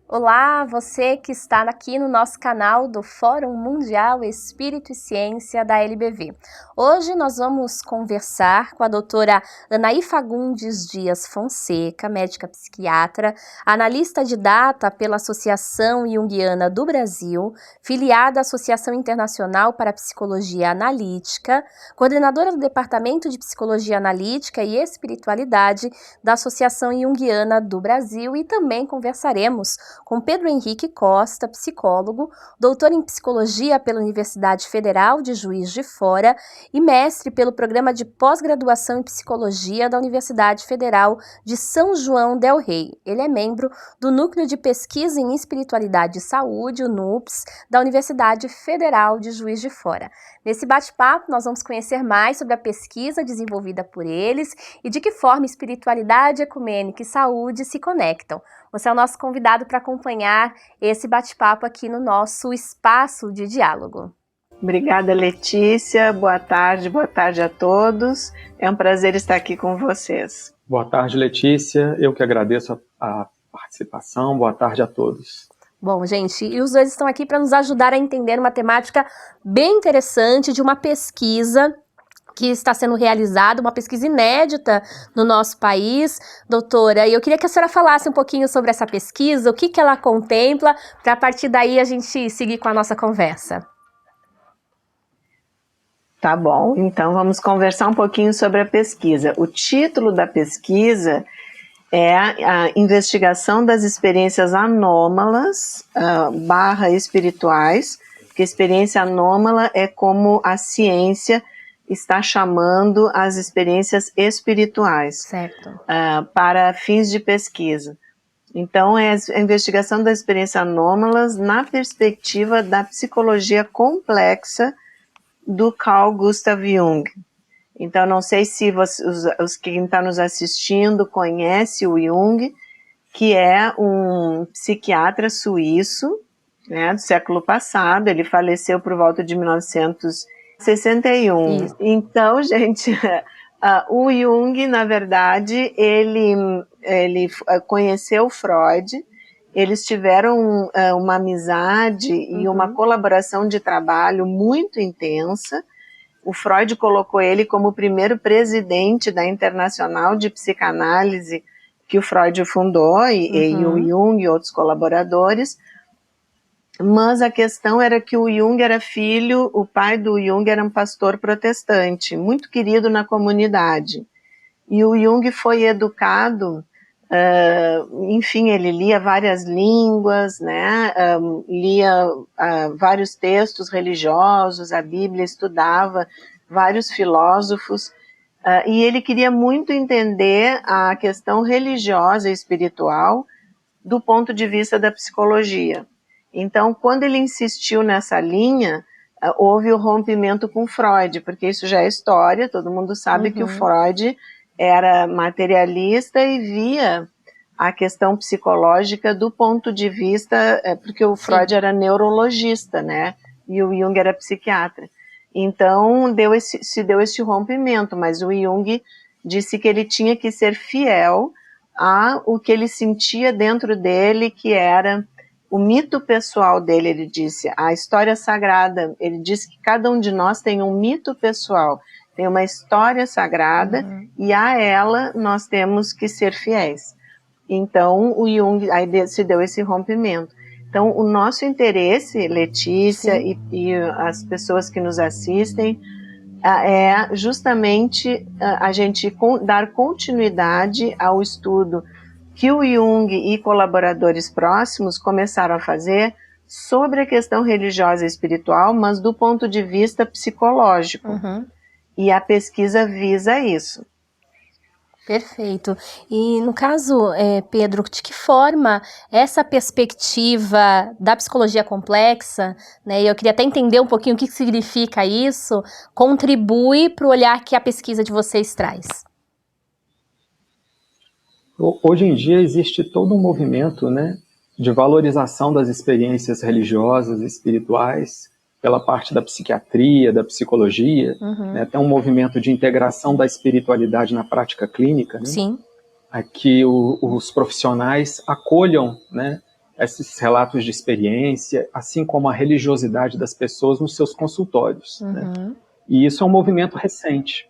Olá, você que está aqui no nosso canal do Fórum Mundial Espírito e Ciência da LBV. Hoje nós vamos conversar com a doutora Anaí Fagundes Dias Fonseca, médica psiquiatra, analista de data pela Associação Junguiana do Brasil, filiada à Associação Internacional para a Psicologia Analítica, coordenadora do Departamento de Psicologia Analítica e Espiritualidade da Associação Junguiana do Brasil, e também conversaremos com Pedro Henrique Costa, psicólogo, doutor em psicologia pela Universidade Federal de Juiz de Fora e mestre pelo programa de pós-graduação em psicologia da Universidade Federal de São João del Rei. Ele é membro do Núcleo de Pesquisa em Espiritualidade e Saúde, o NUPS, da Universidade Federal de Juiz de Fora. Nesse bate-papo, nós vamos conhecer mais sobre a pesquisa desenvolvida por eles e de que forma espiritualidade, ecumênica e saúde se conectam. Você é o nosso convidado para acompanhar esse bate-papo aqui no nosso espaço de diálogo. Obrigada, Letícia. Boa tarde a todos. É um prazer estar aqui com vocês. Boa tarde, Letícia. Eu que agradeço a participação. Boa tarde a todos. Bom, gente, e os dois estão aqui para nos ajudar a entender uma temática bem interessante de uma pesquisa que está sendo realizada, uma pesquisa inédita no nosso país. Doutora, eu queria que a senhora falasse um pouquinho sobre essa pesquisa, o que ela contempla, para a partir daí a gente seguir com a nossa conversa. Tá bom, então vamos conversar um pouquinho sobre a pesquisa. O título da pesquisa é a investigação das experiências anômalas / espirituais, porque experiência anômala é como a ciência está chamando as experiências espirituais para fins de pesquisa. Então, é a investigação das experiências anômalas na perspectiva da psicologia complexa do Carl Gustav Jung. Então, não sei se quem está nos assistindo conhece o Jung, que é um psiquiatra suíço, né, do século passado. Ele faleceu por volta de 1961. Isso. Então, gente, o Jung, na verdade, ele conheceu Freud, eles tiveram uma amizade e uma colaboração de trabalho muito intensa. O Freud colocou ele como o primeiro presidente da Internacional de Psicanálise que o Freud fundou, e o Jung e outros colaboradores. Mas a questão era que o Jung era filho, o pai do Jung era um pastor protestante, muito querido na comunidade. E o Jung foi educado, enfim, ele lia várias línguas, né, lia vários textos religiosos, a Bíblia, estudava vários filósofos, e ele queria muito entender a questão religiosa e espiritual do ponto de vista da psicologia. Então, quando ele insistiu nessa linha, houve o rompimento com Freud, porque isso já é história, todo mundo sabe que o Freud era materialista e via a questão psicológica do ponto de vista, porque o Freud era neurologista, né, e o Jung era psiquiatra. Então, se deu esse rompimento, mas o Jung disse que ele tinha que ser fiel ao que ele sentia dentro dele, que era o mito pessoal dele. Ele disse, a história sagrada, ele disse que cada um de nós tem um mito pessoal, tem uma história sagrada, e a ela nós temos que ser fiéis. Então, o Jung, aí se deu esse rompimento. Então, o nosso interesse, Letícia, e as pessoas que nos assistem, é justamente a gente dar continuidade ao estudo que o Jung e colaboradores próximos começaram a fazer sobre a questão religiosa e espiritual, mas do ponto de vista psicológico. E a pesquisa visa isso. Perfeito. E no caso, Pedro, de que forma essa perspectiva da psicologia complexa, né, e eu queria até entender um pouquinho o que significa isso, contribui para o olhar que a pesquisa de vocês traz? Hoje em dia existe todo um movimento, né, de valorização das experiências religiosas e espirituais pela parte da psiquiatria, da psicologia, né, tem um movimento de integração da espiritualidade na prática clínica, né, a que os profissionais acolham, né, esses relatos de experiência, assim como a religiosidade das pessoas nos seus consultórios. Né? E isso é um movimento recente.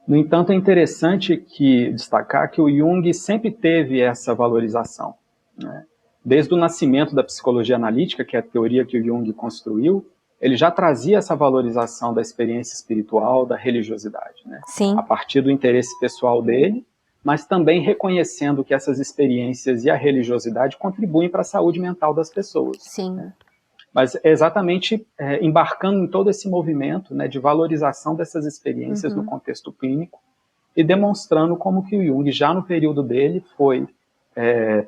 No entanto, é interessante destacar que o Jung sempre teve essa valorização. Né? Desde o nascimento da psicologia analítica, que é a teoria que o Jung construiu, ele já trazia essa valorização da experiência espiritual, da religiosidade, né? Sim. A partir do interesse pessoal dele, mas também reconhecendo que essas experiências e a religiosidade contribuem para a saúde mental das pessoas. Sim. Né? Mas é exatamente embarcando em todo esse movimento, né, de valorização dessas experiências no contexto clínico e demonstrando como que o Jung, já no período dele, foi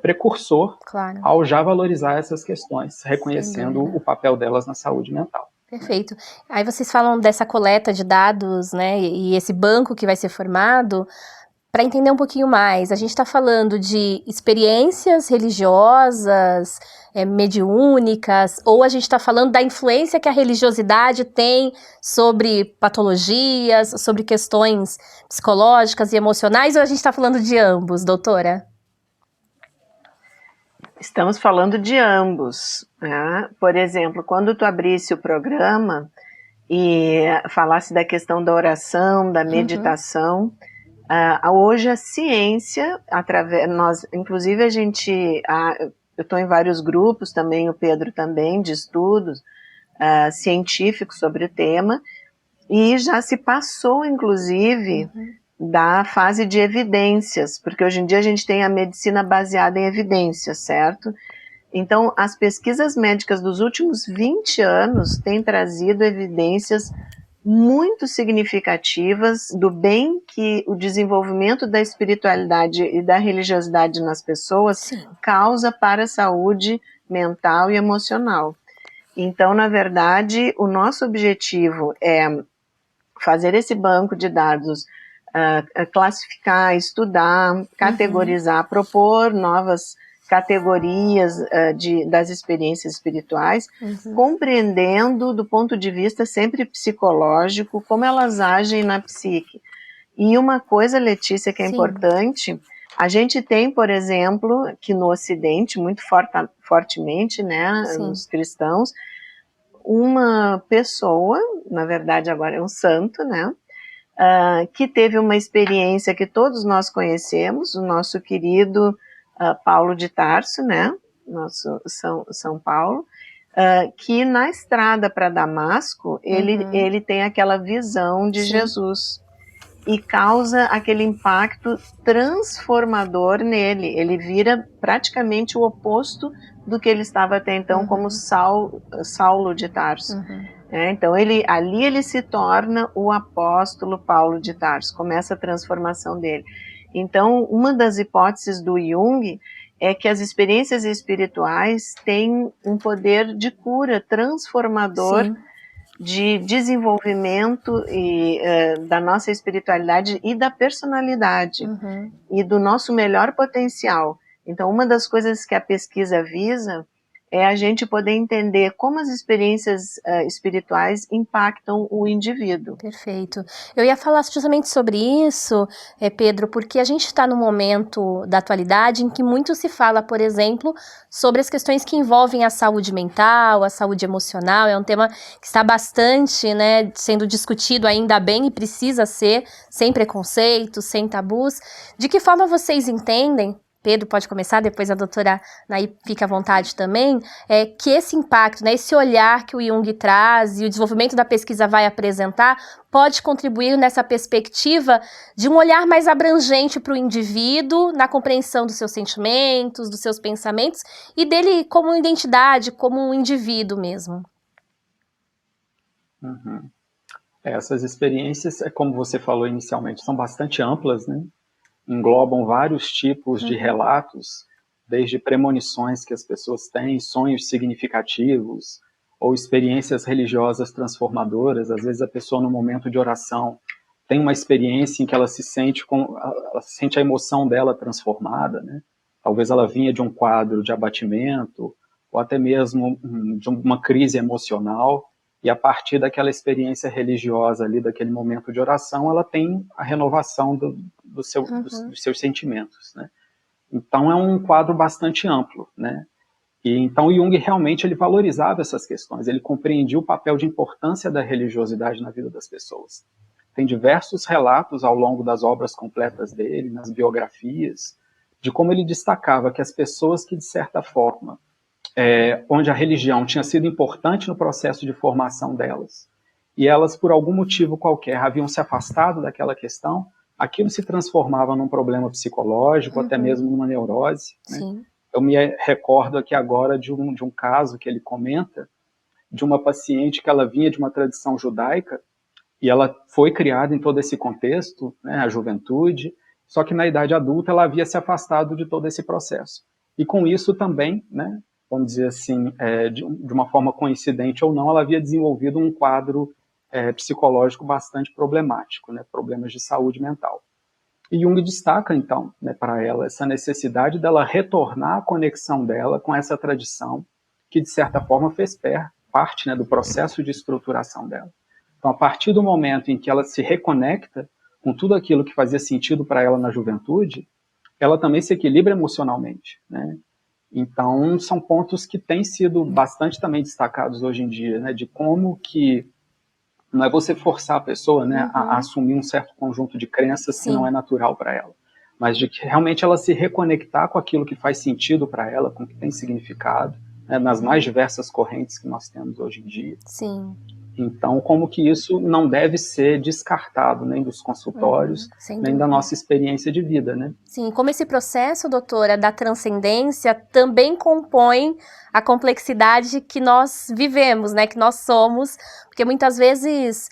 precursor ao já valorizar essas questões, reconhecendo o papel delas na saúde mental. Perfeito. Aí vocês falam dessa coleta de dados, né, e esse banco que vai ser formado. Para entender um pouquinho mais, a gente está falando de experiências religiosas, mediúnicas, ou a gente está falando da influência que a religiosidade tem sobre patologias, sobre questões psicológicas e emocionais, ou a gente está falando de ambos, doutora? Estamos falando de ambos. Né? Por exemplo, quando tu abrisse o programa e falasse da questão da oração, da meditação, hoje a ciência, inclusive eu estou em vários grupos também, o Pedro também, de estudos científicos sobre o tema, e já se passou, inclusive, da fase de evidências, porque hoje em dia a gente tem a medicina baseada em evidências, certo? Então, as pesquisas médicas dos últimos 20 anos têm trazido evidências muito significativas do bem que o desenvolvimento da espiritualidade e da religiosidade nas pessoas causa para a saúde mental e emocional. Então, na verdade, o nosso objetivo é fazer esse banco de dados, classificar, estudar, categorizar, propor novas categorias das experiências espirituais, compreendendo do ponto de vista sempre psicológico como elas agem na psique. E uma coisa, Letícia, que é importante, a gente tem, por exemplo, que no Ocidente, muito fortemente, né, nos cristãos, uma pessoa, na verdade agora é um santo, né, que teve uma experiência que todos nós conhecemos, o nosso querido Paulo de Tarso, né, nosso São Paulo, que na estrada para Damasco, ele tem aquela visão de Jesus e causa aquele impacto transformador nele. Ele vira praticamente o oposto do que ele estava até então como Saulo de Tarso. Então ali ele se torna o apóstolo Paulo de Tarso, começa a transformação dele. Então, uma das hipóteses do Jung é que as experiências espirituais têm um poder de cura transformador, de desenvolvimento da nossa espiritualidade e da personalidade e do nosso melhor potencial. Então, uma das coisas que a pesquisa visa é a gente poder entender como as experiências espirituais impactam o indivíduo. Perfeito. Eu ia falar justamente sobre isso, Pedro, porque a gente está num momento da atualidade em que muito se fala, por exemplo, sobre as questões que envolvem a saúde mental, a saúde emocional. É um tema que está bastante, né, sendo discutido, ainda bem, e precisa ser, sem preconceitos, sem tabus. De que forma vocês entendem, Pedro pode começar, depois a doutora Naí fica à vontade também, que esse impacto, né, esse olhar que o Jung traz e o desenvolvimento da pesquisa vai apresentar, pode contribuir nessa perspectiva de um olhar mais abrangente para o indivíduo, na compreensão dos seus sentimentos, dos seus pensamentos e dele como identidade, como um indivíduo mesmo. Essas experiências, como você falou inicialmente, são bastante amplas, né? Englobam vários tipos de relatos, desde premonições que as pessoas têm, sonhos significativos, ou experiências religiosas transformadoras. Às vezes a pessoa, no momento de oração, tem uma experiência em que ela sente a emoção dela transformada, né? Talvez ela vinha de um quadro de abatimento, ou até mesmo de uma crise emocional, e a partir daquela experiência religiosa ali, daquele momento de oração, ela tem a renovação dos seus sentimentos, né? Então é um quadro bastante amplo, né? E então Jung realmente ele valorizava essas questões, ele compreendia o papel de importância da religiosidade na vida das pessoas. Tem diversos relatos ao longo das obras completas dele, nas biografias, de como ele destacava que as pessoas que, de certa forma, onde a religião tinha sido importante no processo de formação delas, e elas, por algum motivo qualquer, haviam se afastado daquela questão, aquilo se transformava num problema psicológico, até mesmo numa neurose. Né? Eu me recordo aqui agora de um caso que ele comenta, de uma paciente que ela vinha de uma tradição judaica, e ela foi criada em todo esse contexto, né, a juventude, só que na idade adulta ela havia se afastado de todo esse processo. E com isso também, né, vamos dizer assim, de uma forma coincidente ou não, ela havia desenvolvido um quadro psicológico bastante problemático, né, problemas de saúde mental. E Jung destaca, então, né, para ela essa necessidade dela retornar à conexão dela com essa tradição que, de certa forma, fez parte, né, do processo de estruturação dela. Então, a partir do momento em que ela se reconecta com tudo aquilo que fazia sentido para ela na juventude, ela também se equilibra emocionalmente, né? Então, são pontos que têm sido bastante também destacados hoje em dia, né, de como que não é você forçar a pessoa, né, a assumir um certo conjunto de crenças que não é natural para ela, mas de que realmente ela se reconectar com aquilo que faz sentido para ela, com o que tem significado, né, nas mais diversas correntes que nós temos hoje em dia. Sim. Então, como que isso não deve ser descartado, nem dos consultórios, nem da nossa experiência de vida, né? Sim, como esse processo, doutora, da transcendência também compõe a complexidade que nós vivemos, né, que nós somos, porque muitas vezes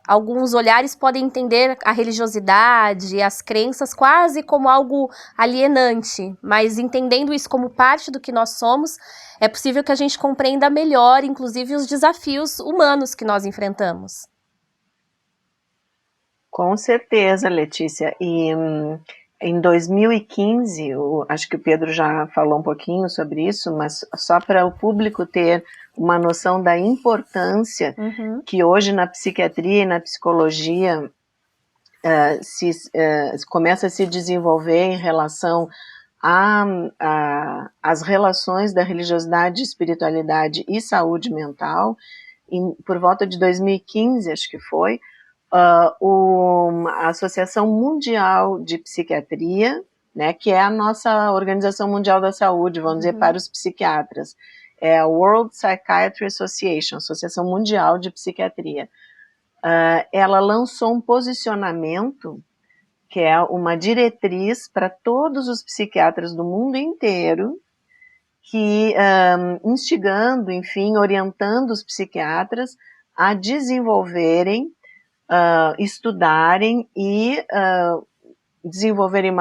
alguns olhares podem entender a religiosidade, as crenças quase como algo alienante, mas entendendo isso como parte do que nós somos, é possível que a gente compreenda melhor, inclusive, os desafios humanos que nós enfrentamos. Com certeza, Letícia. E em 2015, acho que o Pedro já falou um pouquinho sobre isso, mas só para o público ter uma noção da importância que hoje na psiquiatria e na psicologia começa a se desenvolver em relação às relações da religiosidade, espiritualidade e saúde mental. Por volta de 2015, acho que foi, a Associação Mundial de Psiquiatria, né, que é a nossa Organização Mundial da Saúde, vamos dizer, para os psiquiatras, é a World Psychiatry Association, Associação Mundial de Psiquiatria. Ela lançou um posicionamento, que é uma diretriz para todos os psiquiatras do mundo inteiro, que instigando, enfim, orientando os psiquiatras a desenvolverem, estudarem e desenvolverem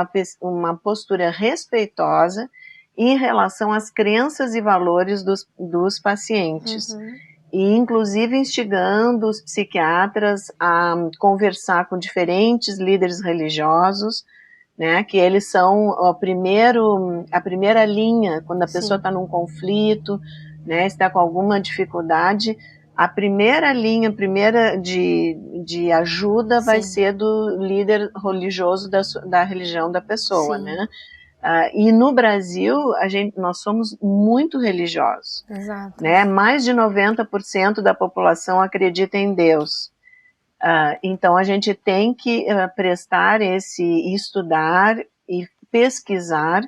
uma postura respeitosa em relação às crenças e valores dos pacientes. E, inclusive, instigando os psiquiatras a conversar com diferentes líderes religiosos, né, que eles são a primeira linha, quando a pessoa está num conflito, né, está com alguma dificuldade, a primeira linha, de ajuda vai ser do líder religioso da religião da pessoa, né? E no Brasil, nós somos muito religiosos. Exato. Né? Mais de 90% da população acredita em Deus. Então, a gente tem que estudar e pesquisar,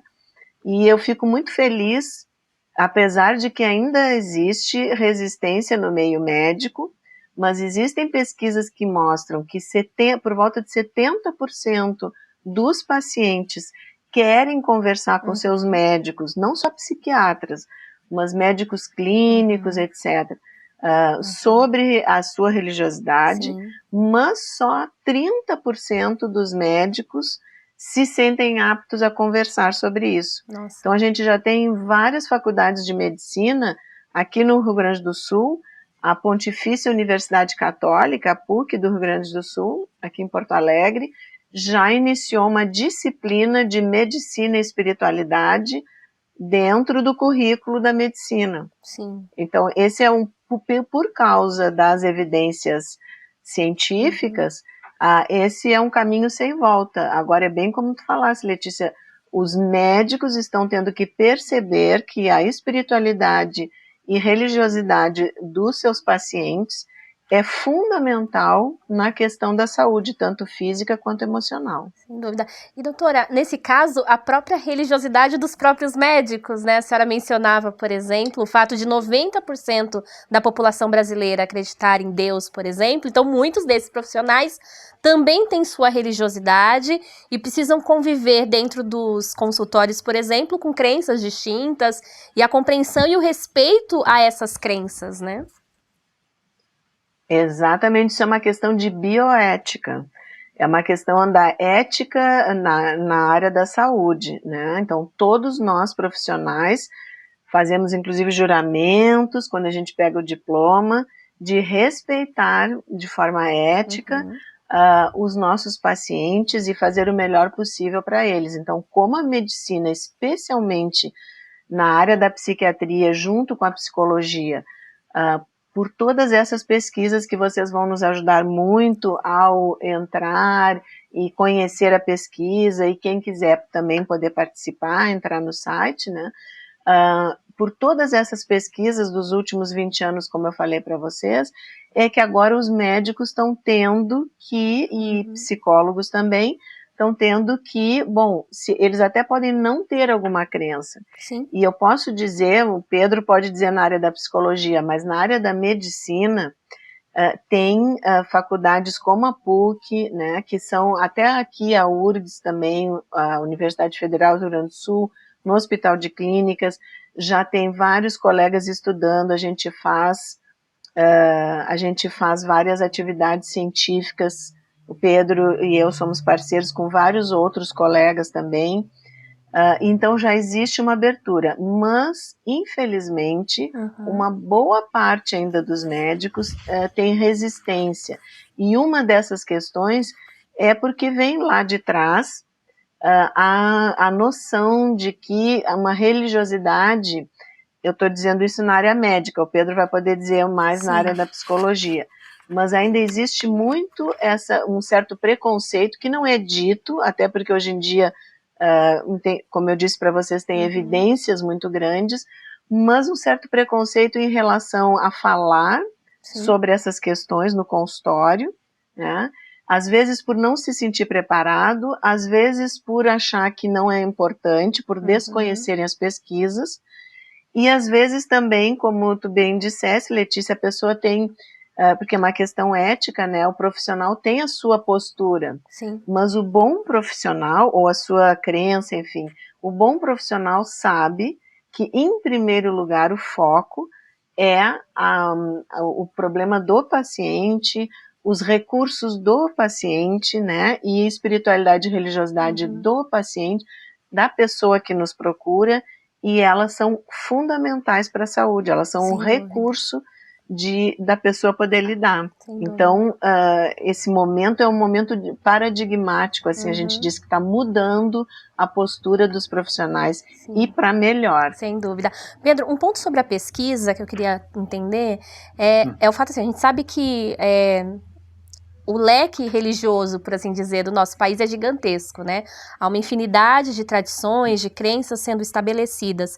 e eu fico muito feliz, apesar de que ainda existe resistência no meio médico, mas existem pesquisas que mostram que por volta de 70% dos pacientes querem conversar com seus médicos, não só psiquiatras, mas médicos clínicos, etc., sobre a sua religiosidade, mas só 30% dos médicos se sentem aptos a conversar sobre isso. Nossa. Então, a gente já tem várias faculdades de medicina aqui no Rio Grande do Sul, a Pontifícia Universidade Católica, a PUC do Rio Grande do Sul, aqui em Porto Alegre, já iniciou uma disciplina de medicina e espiritualidade dentro do currículo da medicina. Sim. Então, esse é por causa das evidências científicas, esse é um caminho sem volta. Agora, é bem como tu falasse, Letícia, os médicos estão tendo que perceber que a espiritualidade e religiosidade dos seus pacientes é fundamental na questão da saúde, tanto física quanto emocional. Sem dúvida. E doutora, nesse caso, a própria religiosidade dos próprios médicos, né? A senhora mencionava, por exemplo, o fato de 90% da população brasileira acreditar em Deus, por exemplo. Então, muitos desses profissionais também têm sua religiosidade e precisam conviver dentro dos consultórios, por exemplo, com crenças distintas e a compreensão e o respeito a essas crenças, né? Exatamente, isso é uma questão de bioética. É uma questão da ética na área da saúde, né? Então, todos nós profissionais fazemos, inclusive, juramentos, quando a gente pega o diploma, de respeitar de forma ética os nossos pacientes e fazer o melhor possível para eles. Então, como a medicina, especialmente na área da psiquiatria, junto com a psicologia, por todas essas pesquisas que vocês vão nos ajudar muito ao entrar e conhecer a pesquisa, e quem quiser também poder participar, entrar no site, né? Por todas essas pesquisas dos últimos 20 anos, como eu falei para vocês, é que agora os médicos estão tendo que, e psicólogos também, estão tendo que, bom, eles até podem não ter alguma crença. Sim. E eu posso dizer, o Pedro pode dizer na área da psicologia, mas na área da medicina, tem faculdades como a PUC, né, que são, até aqui a URGS também, a Universidade Federal do Rio Grande do Sul, no Hospital de Clínicas, já tem vários colegas estudando, a gente faz várias atividades científicas. O Pedro e eu somos parceiros com vários outros colegas também, então já existe uma abertura, mas infelizmente uma boa parte ainda dos médicos tem resistência, e uma dessas questões é porque vem lá de trás a noção de que uma religiosidade, eu estou dizendo isso na área médica, o Pedro vai poder dizer mais na área da psicologia, mas ainda existe muito um certo preconceito que não é dito, até porque hoje em dia, como eu disse para vocês, tem evidências muito grandes, mas um certo preconceito em relação a falar sobre essas questões no consultório, né? Às vezes por não se sentir preparado, às vezes por achar que não é importante, por desconhecerem as pesquisas, e às vezes também, como tu bem disseste, Letícia, a pessoa tem, porque é uma questão ética, né, o profissional tem a sua postura, mas o bom profissional, ou a sua crença, enfim, o bom profissional sabe que, em primeiro lugar, o foco é o problema do paciente, os recursos do paciente, né, e espiritualidade e religiosidade do paciente, da pessoa que nos procura, e elas são fundamentais para a saúde, elas são um recurso da pessoa poder lidar. Então, esse momento é um momento paradigmático, assim, a gente diz que está mudando a postura dos profissionais e para melhor. Sem dúvida. Pedro, um ponto sobre a pesquisa que eu queria entender é o fato assim, a gente sabe que o leque religioso, por assim dizer, do nosso país é gigantesco, né? Há uma infinidade de tradições, de crenças sendo estabelecidas.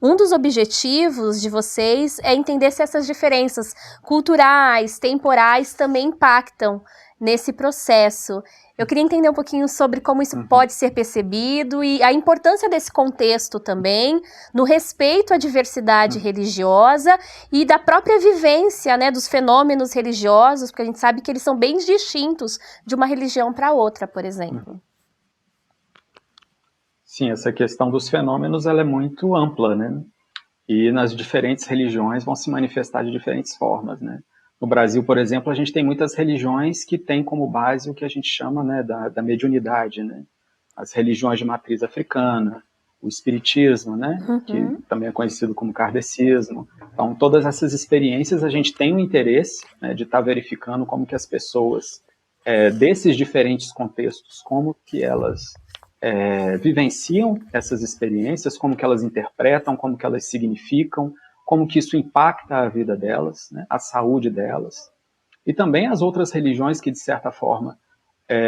Um dos objetivos de vocês é entender se essas diferenças culturais, temporais também impactam nesse processo. Eu queria entender um pouquinho sobre como isso pode ser percebido e a importância desse contexto também, no respeito à diversidade religiosa e da própria vivência, né, dos fenômenos religiosos, porque a gente sabe que eles são bem distintos de uma religião para outra, por exemplo. Sim, essa questão dos fenômenos ela é muito ampla, né? E nas diferentes religiões vão se manifestar de diferentes formas, né? No Brasil, por exemplo, a gente tem muitas religiões que têm como base o que a gente chama, né, da mediunidade, né? As religiões de matriz africana, o espiritismo, né, que também é conhecido como kardecismo. Então, todas essas experiências a gente tem um interesse, né, de estar verificando como que as pessoas desses diferentes contextos, como que elas vivenciam essas experiências, como que elas interpretam, como que elas significam, como que isso impacta a vida delas, né, a saúde delas, e também as outras religiões que, de certa forma,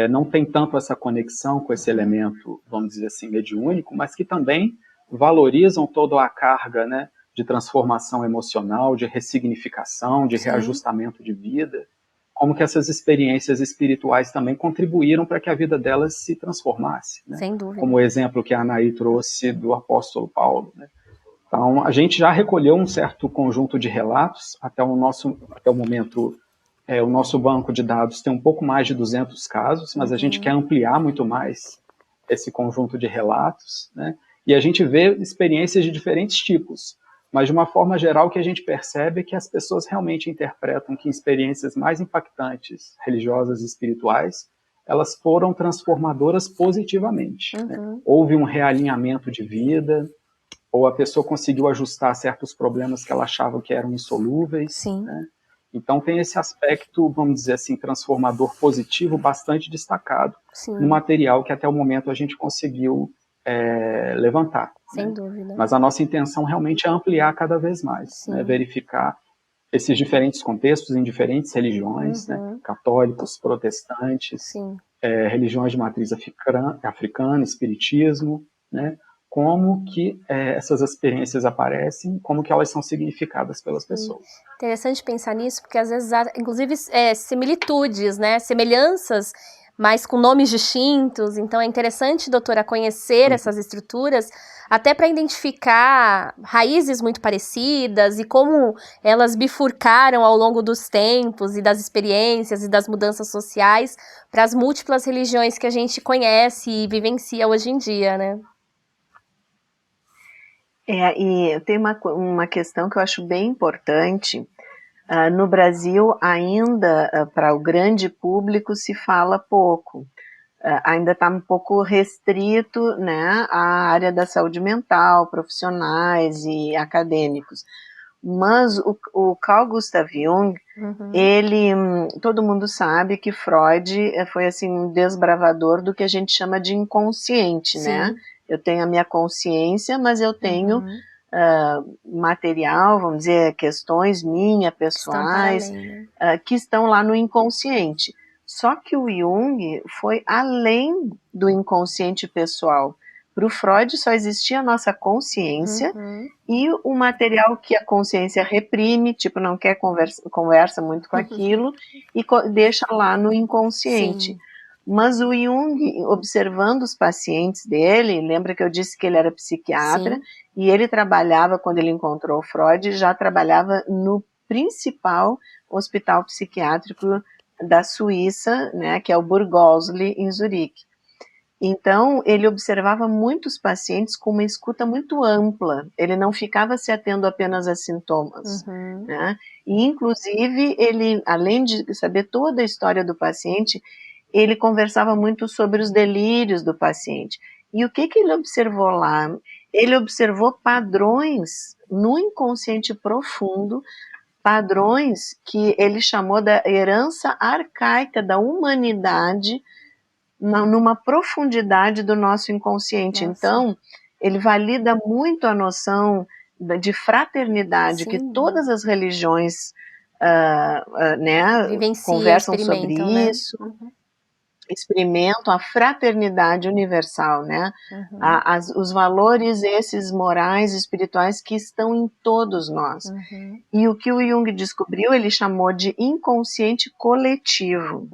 não tem tanto essa conexão com esse elemento, vamos dizer assim, mediúnico, mas que também valorizam toda a carga, né, de transformação emocional, de ressignificação, de reajustamento de vida, como que essas experiências espirituais também contribuíram para que a vida delas se transformasse, né? Sem dúvida. Como o exemplo que a Anaí trouxe do apóstolo Paulo, né? Então, a gente já recolheu um certo conjunto de relatos, até o momento, o nosso banco de dados tem um pouco mais de 200 casos, mas a gente quer ampliar muito mais esse conjunto de relatos, né? E a gente vê experiências de diferentes tipos, mas de uma forma geral o que a gente percebe é que as pessoas realmente interpretam que experiências mais impactantes, religiosas e espirituais, elas foram transformadoras positivamente, né? Houve um realinhamento de vida, ou a pessoa conseguiu ajustar certos problemas que ela achava que eram insolúveis, né? Então tem esse aspecto, vamos dizer assim, transformador positivo bastante destacado no material que até o momento a gente conseguiu levantar. Sem né? dúvida. Mas a nossa intenção realmente é ampliar cada vez mais, né? Verificar esses diferentes contextos em diferentes religiões, né? Católicos, protestantes, religiões de matriz africana, espiritismo, né? Como que essas experiências aparecem, como que elas são significadas pelas pessoas. Interessante pensar nisso, porque às vezes há, inclusive, similitudes, né, semelhanças, mas com nomes distintos. Então é interessante, doutora, conhecer essas estruturas, até para identificar raízes muito parecidas e como elas bifurcaram ao longo dos tempos e das experiências e das mudanças sociais para as múltiplas religiões que a gente conhece e vivencia hoje em dia, né? E tem uma questão que eu acho bem importante. No Brasil, ainda para o grande público se fala pouco. Ainda está um pouco restrito, né, à área da saúde mental, profissionais e acadêmicos. Mas o Carl Gustav Jung, todo mundo sabe que Freud foi assim um desbravador do que a gente chama de inconsciente, né? Eu tenho a minha consciência, mas eu tenho material, vamos dizer, questões minhas, pessoais, que estão lá no inconsciente. Só que o Jung foi além do inconsciente pessoal. Para o Freud só existia a nossa consciência e o material que a consciência reprime, tipo, não quer conversa muito com aquilo e deixa lá no inconsciente. Mas o Jung, observando os pacientes dele, lembra que eu disse que ele era psiquiatra, e ele trabalhava, quando ele encontrou o Freud, já trabalhava no principal hospital psiquiátrico da Suíça, né, que é o Burghölzli, em Zurique. Então, ele observava muitos pacientes com uma escuta muito ampla, ele não ficava se atendo apenas a sintomas, né? E, inclusive, ele, além de saber toda a história do paciente, ele conversava muito sobre os delírios do paciente. E o que ele observou lá? Ele observou padrões no inconsciente profundo, padrões que ele chamou da herança arcaica da humanidade, numa profundidade do nosso inconsciente. Então, ele valida muito a noção de fraternidade que todas as religiões né, conversam sobre isso, experimentam a fraternidade universal, né? Os valores esses morais e espirituais que estão em todos nós. E o que o Jung descobriu, ele chamou de inconsciente coletivo.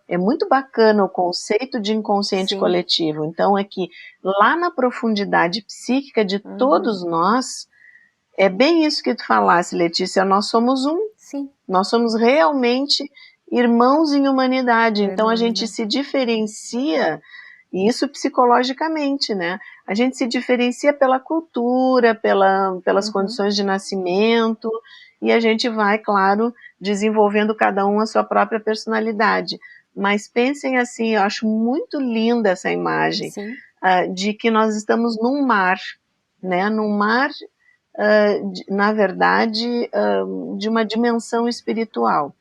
É muito bacana o conceito de inconsciente coletivo. Então é que lá na profundidade psíquica de todos nós, é bem isso que tu falasse, Letícia, nós somos nós somos realmente irmãos em humanidade. Então a gente se diferencia, e isso psicologicamente, né? A gente se diferencia pela cultura, pelas condições de nascimento, e a gente vai, claro, desenvolvendo cada um a sua própria personalidade. Mas pensem assim, eu acho muito linda essa imagem, de que nós estamos num mar, né? Num mar, na verdade, de uma dimensão espiritual.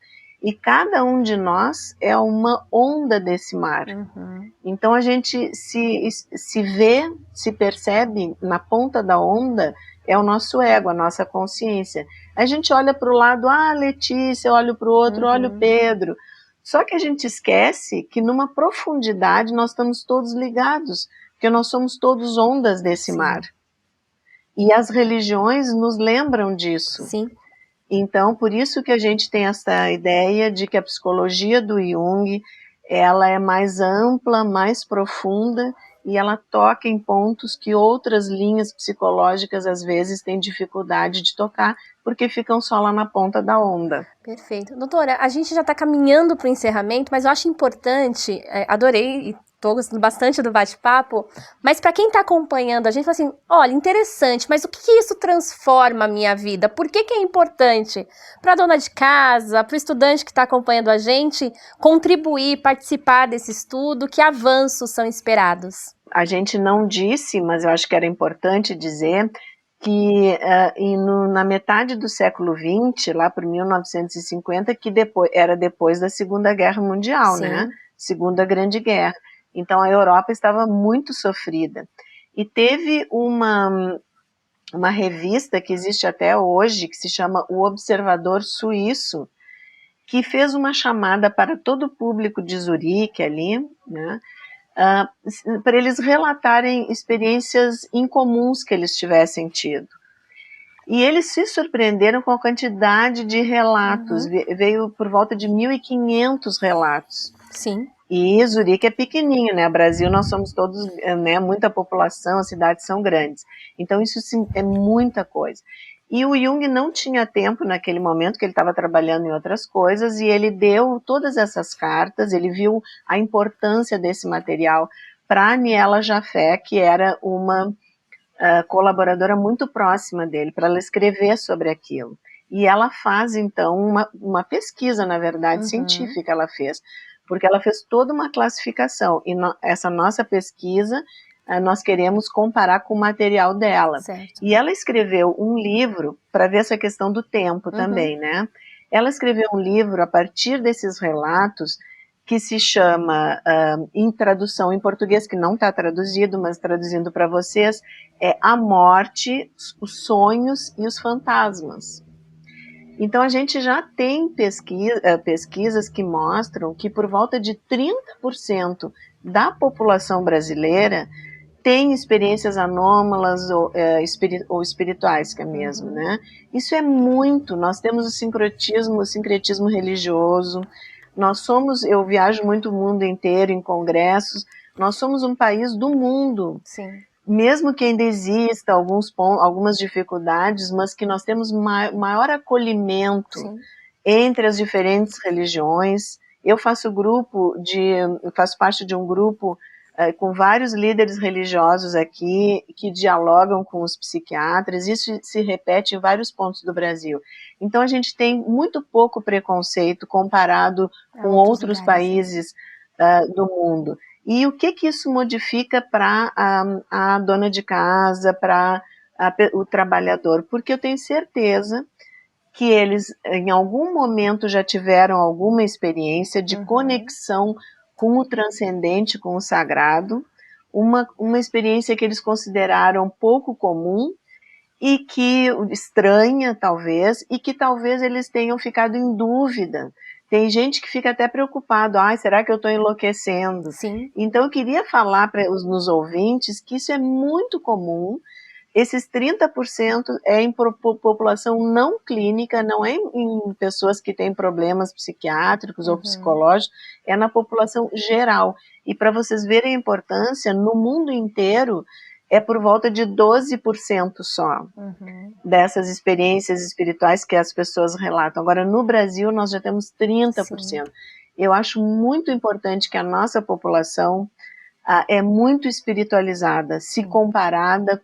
E cada um de nós é uma onda desse mar. Então a gente se vê, se percebe na ponta da onda, é o nosso ego, a nossa consciência. A gente olha para o lado, Letícia, olha para o outro, olha o Pedro. Só que a gente esquece que numa profundidade nós estamos todos ligados, porque nós somos todos ondas desse mar. E as religiões nos lembram disso. Sim. Então, por isso que a gente tem essa ideia de que a psicologia do Jung, ela é mais ampla, mais profunda, e ela toca em pontos que outras linhas psicológicas às vezes têm dificuldade de tocar, porque ficam só lá na ponta da onda. Perfeito. Doutora, a gente já está caminhando para o encerramento, mas eu acho importante, adorei e estou gostando bastante do bate-papo, mas para quem está acompanhando a gente, fala assim, olha, interessante, mas o que isso transforma a minha vida? Por que é importante para a dona de casa, para o estudante que está acompanhando a gente, contribuir, participar desse estudo? Que avanços são esperados? A gente não disse, mas eu acho que era importante dizer, que na metade do século XX, lá por 1950, que era depois da Segunda Guerra Mundial, né? Segunda Grande Guerra. Então a Europa estava muito sofrida. E teve uma revista que existe até hoje, que se chama O Observador Suíço, que fez uma chamada para todo o público de Zurique ali, né? Para eles relatarem experiências incomuns que eles tivessem tido. E eles se surpreenderam com a quantidade de relatos, veio por volta de 1.500 relatos. Sim. E Zurique é pequenininho, né? Brasil nós somos todos, né? Muita população, as cidades são grandes. Então isso sim, é muita coisa. E o Jung não tinha tempo naquele momento, que ele estava trabalhando em outras coisas, e ele deu todas essas cartas, ele viu a importância desse material para a Aniela Jafé, que era uma colaboradora muito próxima dele, para ela escrever sobre aquilo. E ela faz, então, uma pesquisa, na verdade, científica ela fez, porque ela fez toda uma classificação, e essa nossa pesquisa, nós queremos comparar com o material dela. Certo. E ela escreveu um livro, para ver essa questão do tempo também, né? Ela escreveu um livro a partir desses relatos, que se chama, em tradução em português, que não está traduzido, mas traduzindo para vocês, é A Morte, os Sonhos e os Fantasmas. Então a gente já tem pesquisas que mostram que por volta de 30% da população brasileira tem experiências anômalas ou espirituais, que é mesmo, né? Isso é muito. Nós temos o sincretismo religioso. Eu viajo muito o mundo inteiro em congressos. Nós somos um país do mundo. Sim. Mesmo que ainda exista algumas dificuldades, mas que nós temos maior acolhimento entre as diferentes religiões. Eu faço parte de um grupo com vários líderes religiosos aqui que dialogam com os psiquiatras. Isso se repete em vários pontos do Brasil. Então a gente tem muito pouco preconceito comparado com outros países do mundo. E o que isso modifica para a dona de casa, para o trabalhador? Porque eu tenho certeza que eles, em algum momento, já tiveram alguma experiência de conexão com o transcendente, com o sagrado, uma experiência que eles consideraram pouco comum e que estranha, talvez, e que talvez eles tenham ficado em dúvida. Tem gente que fica até preocupado, será que eu estou enlouquecendo? Sim. Então eu queria falar para os ouvintes que isso é muito comum. Esses 30% é em população não clínica, não é em pessoas que têm problemas psiquiátricos ou psicológicos, é na população geral. E para vocês verem a importância, no mundo inteiro é por volta de 12% só dessas experiências espirituais que as pessoas relatam. Agora, no Brasil, nós já temos 30%. Sim. Eu acho muito importante que a nossa população é muito espiritualizada, se comparada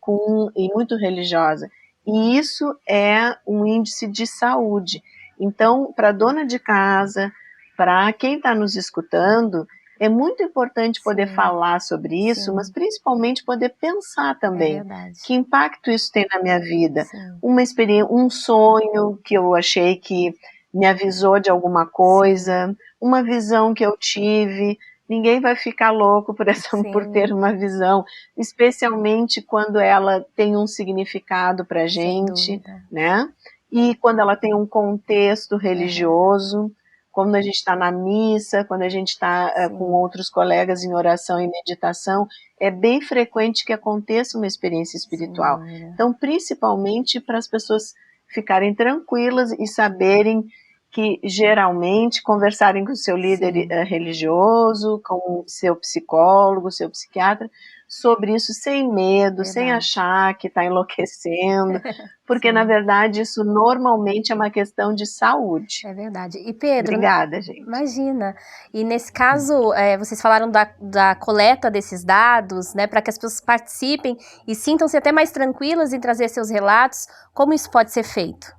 e muito religiosa. E isso é um índice de saúde. Então, para a dona de casa, para quem está nos escutando, é muito importante poder falar sobre isso, mas principalmente poder pensar também. Que impacto isso tem na minha vida? Uma experiência, um sonho que eu achei que me avisou de alguma coisa, uma visão que eu tive. Ninguém vai ficar louco por ter uma visão, especialmente quando ela tem um significado para a gente, né? E quando ela tem um contexto religioso, quando a gente está na missa, quando a gente está com outros colegas em oração e meditação, é bem frequente que aconteça uma experiência espiritual. Então, principalmente para as pessoas ficarem tranquilas e saberem que, geralmente, conversarem com o seu líder religioso, com o seu psicólogo, seu psiquiatra, sobre isso sem medo, sem achar que está enlouquecendo, porque, na verdade, isso normalmente é uma questão de saúde. É verdade. E Pedro... Obrigada, gente. Imagina. E nesse caso, vocês falaram da coleta desses dados, né, para que as pessoas participem e sintam-se até mais tranquilas em trazer seus relatos. Como isso pode ser feito?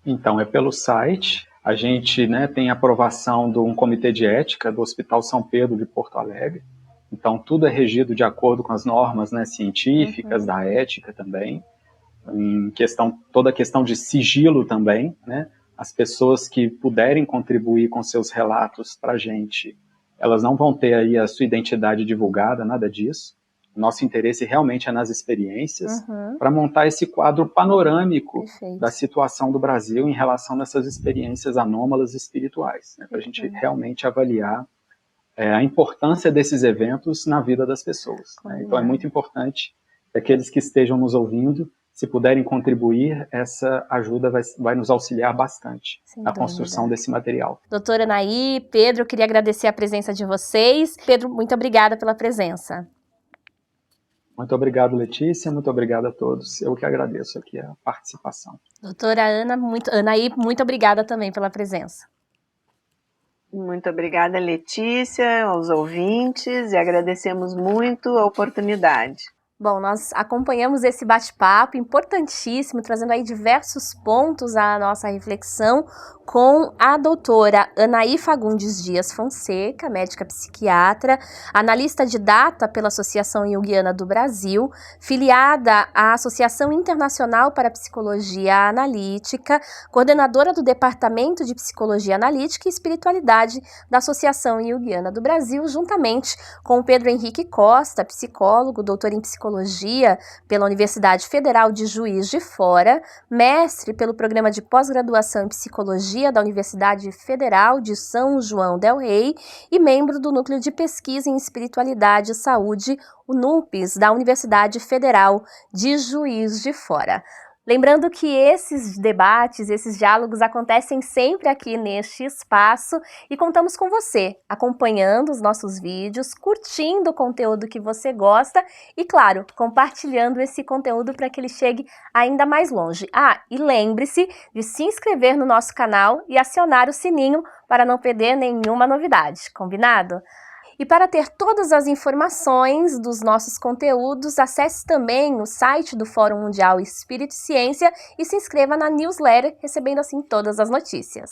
Então, é pelo site. A gente, né, tem aprovação de um comitê de ética do Hospital São Pedro de Porto Alegre. Então, tudo é regido de acordo com as normas, né, científicas, da ética também. Toda a questão de sigilo também, né? As pessoas que puderem contribuir com seus relatos para a gente, elas não vão ter aí a sua identidade divulgada, nada disso. Nosso interesse realmente é nas experiências, para montar esse quadro panorâmico da situação do Brasil em relação a essas experiências anômalas espirituais, né? Para a gente realmente avaliar a importância desses eventos na vida das pessoas, né? Então é muito importante que aqueles que estejam nos ouvindo, se puderem contribuir, essa ajuda vai nos auxiliar bastante na construção desse material. Doutora Anaí, Pedro, eu queria agradecer a presença de vocês. Pedro, muito obrigada pela presença. Muito obrigado, Letícia, muito obrigado a todos. Eu que agradeço aqui a participação. Doutora Anaí, muito obrigada também pela presença. Muito obrigada, Letícia, aos ouvintes, e agradecemos muito a oportunidade. Bom, nós acompanhamos esse bate-papo importantíssimo, trazendo aí diversos pontos à nossa reflexão com a doutora Anaí Fagundes Dias Fonseca, médica psiquiatra, analista de data pela Associação Junguiana do Brasil, filiada à Associação Internacional para Psicologia Analítica, coordenadora do Departamento de Psicologia Analítica e Espiritualidade da Associação Junguiana do Brasil, juntamente com o Pedro Henrique Costa, psicólogo, doutor em psicologia pela Universidade Federal de Juiz de Fora, mestre pelo Programa de Pós-Graduação em Psicologia da Universidade Federal de São João del Rei e membro do Núcleo de Pesquisa em Espiritualidade e Saúde, o NUPES, da Universidade Federal de Juiz de Fora. Lembrando que esses debates, esses diálogos acontecem sempre aqui neste espaço e contamos com você, acompanhando os nossos vídeos, curtindo o conteúdo que você gosta e, claro, compartilhando esse conteúdo para que ele chegue ainda mais longe. E lembre-se de se inscrever no nosso canal e acionar o sininho para não perder nenhuma novidade, combinado? E para ter todas as informações dos nossos conteúdos, acesse também o site do Fórum Mundial Espírito e Ciência e se inscreva na newsletter, recebendo assim todas as notícias.